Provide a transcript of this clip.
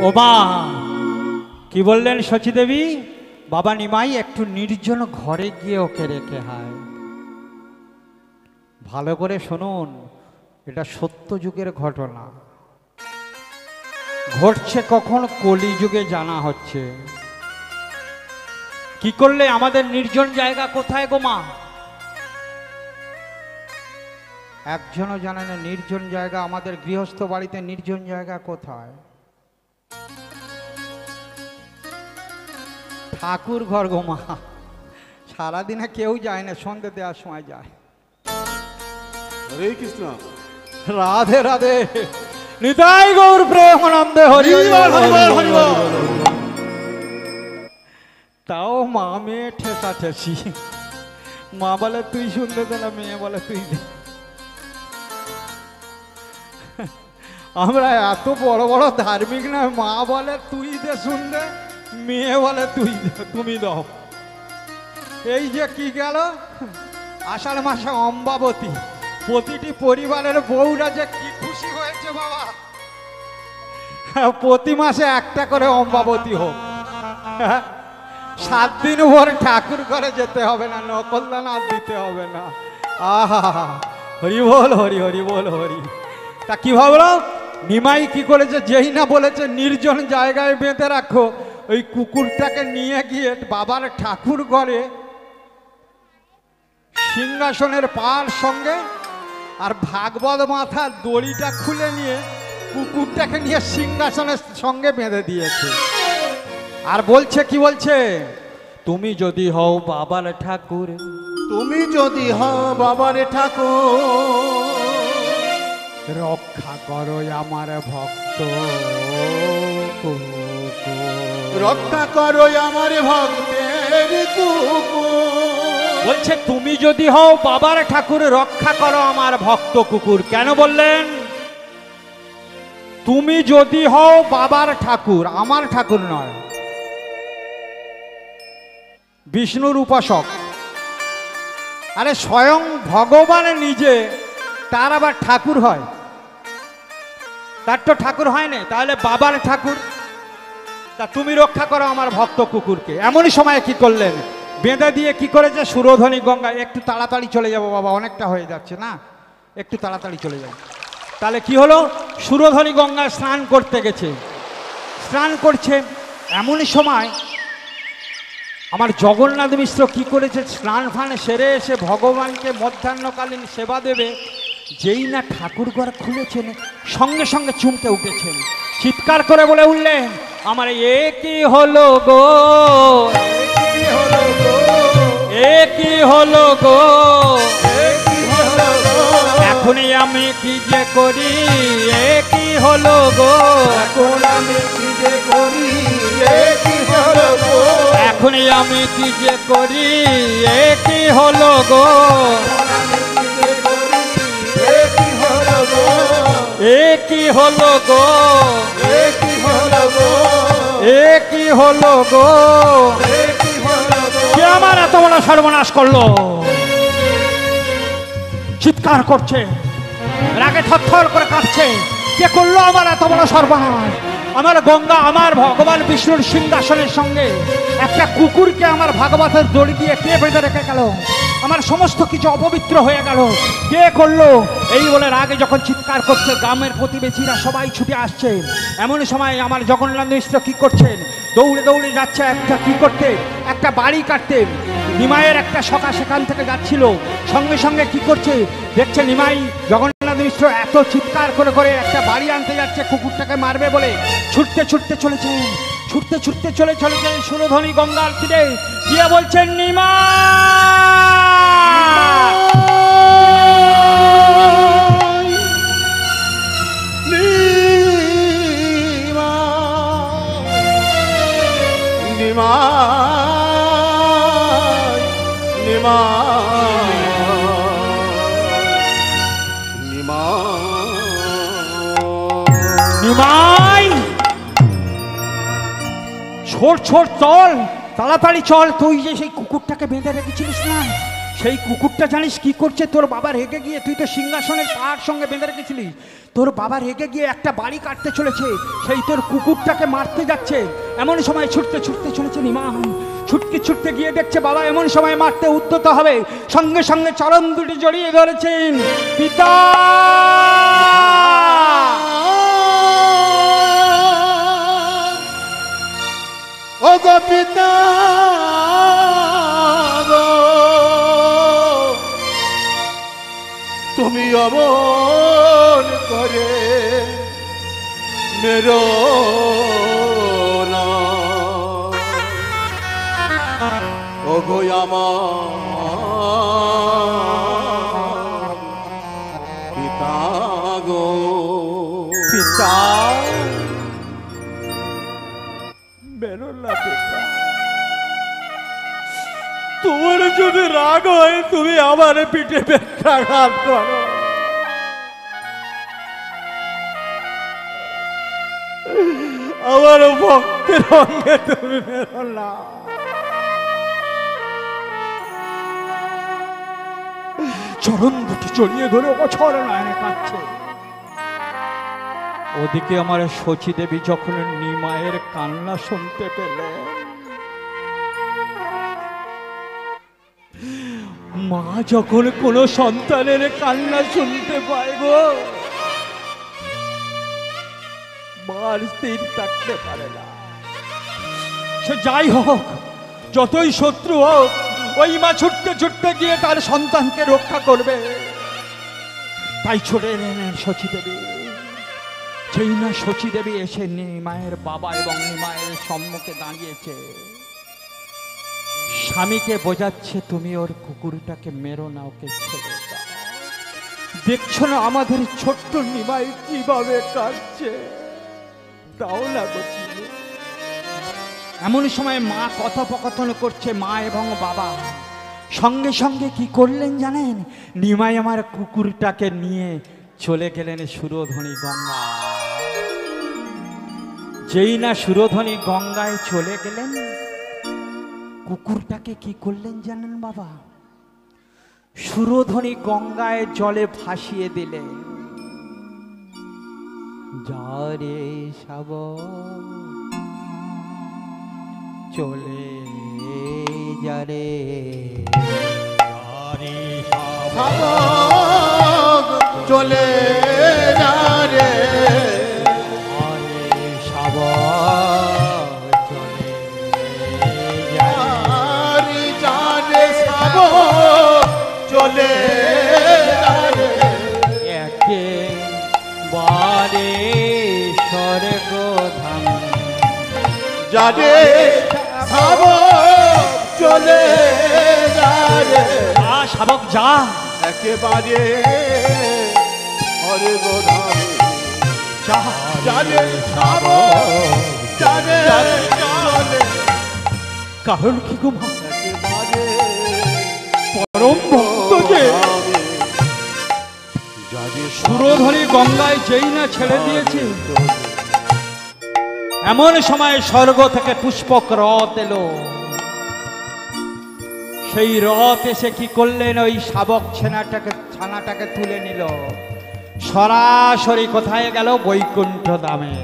ও মা, কি বললেন শচী দেবী? বাবা নিমাই একটু নির্জন ঘরে গিয়ে ওকে রেখে হায়। ভালো করে শুনুন, এটা সত্য যুগের ঘটনা, ঘটছে কখন? কলিযুগে জানা হচ্ছে। কি করলে? আমাদের নির্জন জায়গা কোথায় গো মা? একজনও জানে না নির্জন জায়গা আমাদের গৃহস্থ বাড়িতে নির্জন জায়গা কোথায়। ঠাকুর ঘর গো মা। সারাদিনে কেউ যায় না, সন্ধ্যে দেওয়ার সময় যায়। হরে কৃষ্ণ। রাধে রাধে। নিতাই গৌর প্রেমানন্দে হরি হরি। তাও মা মেয়ে ঠেসা ঠেসি। মা বলে তুই শুনতে দে না, মেয়ে বলে তুই দে। আমরা এত বড় বড় ধার্মিক না, মা বলে তুই দে শুনতে, মেয়ে বলে তুই দে, তুমি দাও। এই যে কি গেল আষাঢ় মাসে অম্বাবতী, প্রতিটি পরিবারের বউরা যে কি খুশি হয়েছে বাবা। প্রতি মাসে একটা করে অম্বাবতী হোক, 7 দিন ভর ঠাকুর ঘরে যেতে হবে না, নকলদান আর দিতে হবে না। আহা, হরি বল হরি, হরি বল হরি। তা কি ভাবলো নিমাই কি করেছে? যেই না বলেছে নির্জন জায়গায় বেঁধে রাখো, ওই কুকুরটাকে নিয়ে গিয়ে বাবার ঠাকুর ঘরে সিংহাসনের পার সঙ্গে আর ভাগবত মাথার দড়িটা খুলে নিয়ে কুকুরটাকে নিয়ে সিংহাসনের সঙ্গে বেঁধে দিয়েছে। আর বলছে, কি বলছে? তুমি যদি হও বাবার ঠাকুর, তুমি যদি হও বাবার ঠাকুর, রক্ষা করো আমার ভক্ত, রক্ষা করো আমার ভক্তের কুকুর। বলছে তুমি যদি হও বাবার ঠাকুর, রক্ষা করো আমার ভক্ত কুকুর। কেন বললেন? তুমি যদি হও বাবার ঠাকুর, আমার ঠাকুর নয়, বিষ্ণুর উপাসক। আরে স্বয়ং ভগবান নিজে, তার আবার ঠাকুর হয়? তার তো ঠাকুর হয় না, তাহলে বাবার ঠাকুর। তা তুমি রক্ষা করো আমার ভক্ত কুকুরকে। এমনই সময় কি করলেন? বেঁধে দিয়ে কি করেছে? সুরধনী গঙ্গা। একটু তাড়াতাড়ি চলে যাব বাবা, অনেকটা হয়ে যাচ্ছে না, একটু তাড়াতাড়ি চলে যাব। তাহলে কি হলো? সুরধনী গঙ্গায় স্নান করতে গেছে, স্নান করছে। এমনই সময় আমার জগন্নাথ মিশ্র কি করেছে? স্নান ফান সেরে এসে ভগবানকে মধ্যাহ্নকালীন সেবা দেবে, যেই না ঠাকুর ঘর খুলেছেন, সঙ্গে সঙ্গে চমকে উঠেছেন, চিৎকার করে বলে উঠলেন, আমার এ কি হলো গো, এ কি হলো গো, এখনই আমি কি যে করি, এ কি হলো গো, এখন আমি কি যে করি, এ কি হলো গো, এখনই আমি কি যে করি, এ কি হলো গো, এ কি হলো গো, এ কি হলো গো, এ কি হলো গো, এ কি হলো গো, কে আমার এত বড় সর্বনাশ করলো? চিৎকার করছে, রাগে থরথর করে কাঁপছে। কে করলো আমার এত বড় সর্বনাশ? আমার গঙ্গা, আমার ভগবান বিষ্ণুর সিংহাসনের সঙ্গে একটা কুকুরকে আমার ভাগবতের দড়ি দিয়ে কে বেঁধে রেখে গেল? আমার সমস্ত কিছু অপবিত্র হয়ে গেল, কে করলো? এই বলে রাগে যখন চিৎকার করছে, গ্রামের প্রতিবেশীরা সবাই ছুটে আসছে। এমন সময় আমার জগন্নাথ মিশ্র কি করছেন? দৌড়ে দৌড়ে যাচ্ছে একটা কি করতে, একটা বাড়ি কাটতে। নিমাইয়ের একটা সখা সেখান থেকে যাচ্ছিল, সঙ্গে সঙ্গে কি করছে? দেখছে নিমাই জগন্নাথ মিশ্র এত চিৎকার করে করে একটা বাড়ি আনতে যাচ্ছে কুকুরটাকে মারবে বলে। ছুটতে ছুটতে চলেছেন, ছুটতে ছুটতে চলেছেন সুরধনী গঙ্গার তীরে গিয়ে বলছেন, নিমা নিমাই, ছোট ছোট চল, তাড়াতাড়ি চল। তুই যে সেই কুকুরটাকে বেঁধে রেখেছিলিস না, সেই কুকুরটা জানিস কি করছে? তোর বাবা রেগে গিয়ে, তুই তো সিংহাসনের পাহাড় সঙ্গে বেঁধে রেখেছিলি, তোর বাবা রেগে গিয়ে একটা বাড়ি কাটতে চলেছে, সেই তোর কুকুরটাকে মারতে যাচ্ছে। এমন সময় ছুটতে ছুটতে চলেছে নিমা, ছুটতে ছুটতে গিয়ে দেখছে বাবা এমন সময় মারতে উদ্যত হবে, সঙ্গে সঙ্গে চরণ দুটি জড়িয়ে ধরেছেন। পিতা! ও গো পিতা গো, তুমি অমন করে মেরো না, ও গো আমার পিতা গো। পিতা বেরো না পিতা, তোমার যদি রাগ হয় তুমি আমার পিঠে বেত্রাঘাত করো, আমার ভক্তের অঙ্গে তুমি বেরো না। চরণ দুটি জড়িয়ে ধরে বছর নয়নে কাঁদছে। ওদিকে আমার শচী দেবী যখন নিমায়ের কান্না শুনতে পেলে, মা যখন কোনো সন্তানের কান্না শুনতে পায় গো, মার স্থির থাকতে পারে না। সে যাই হোক, যতই শত্রু হোক, ওই মা ছুটতে ছুটতে গিয়ে তার সন্তানকে রক্ষা করবে। তাই ছুটে এলেন শচী দেবী। সেই না শচী দেবী এসে নিমায়ের বাবা এবং নিমায়ের সম্মুখে দাঁড়িয়েছে, স্বামীকে বোঝাচ্ছে তুমি ওর কুকুরটাকে মেরো না, ওকে ছেড়ে দাও। দেখছো না আমাদের ছোট্ট নিমাই কিভাবে কাঁদছে, দাও না গো। এমন সময় মা কথোপকথন করছে, মা এবং বাবা। সঙ্গে সঙ্গে কি করলেন জানেন? নিমাই আমার কুকুরটাকে নিয়ে চলে গেলেন সুরধনী গঙ্গা। যেই না সুরধনী গঙ্গায় চলে গেলেন, কুকুরটাকে কি করলেন জানেন বাবা? সুরধনী গঙ্গায় জলে ভাসিয়ে দিলেন। যারে সাব চলে যারে, যারে সাব চলে যারে, যারে সাব চলে যারে, যারে সাব চলে যারে, একেবারে স্বর্গ ধাম। যারে সাব চলে যারে, শাবক যা, একেবারে স্বর্গ ধাম। যা, যারে সাব যারে চলে, কারণ কি গো মা? একেবারে পরম ভক্ত যে সুরধনী গঙ্গায় যেই না ছেড়ে দিয়েছে, এমন সময় স্বর্গ থেকে পুষ্পক রথ এলো। সেই রথ এসে কি করলেন? ওই শাবক ছানাটাকে তুলে নিল, সরাসরি কোথায় গেল? বৈকুণ্ঠ ধামে।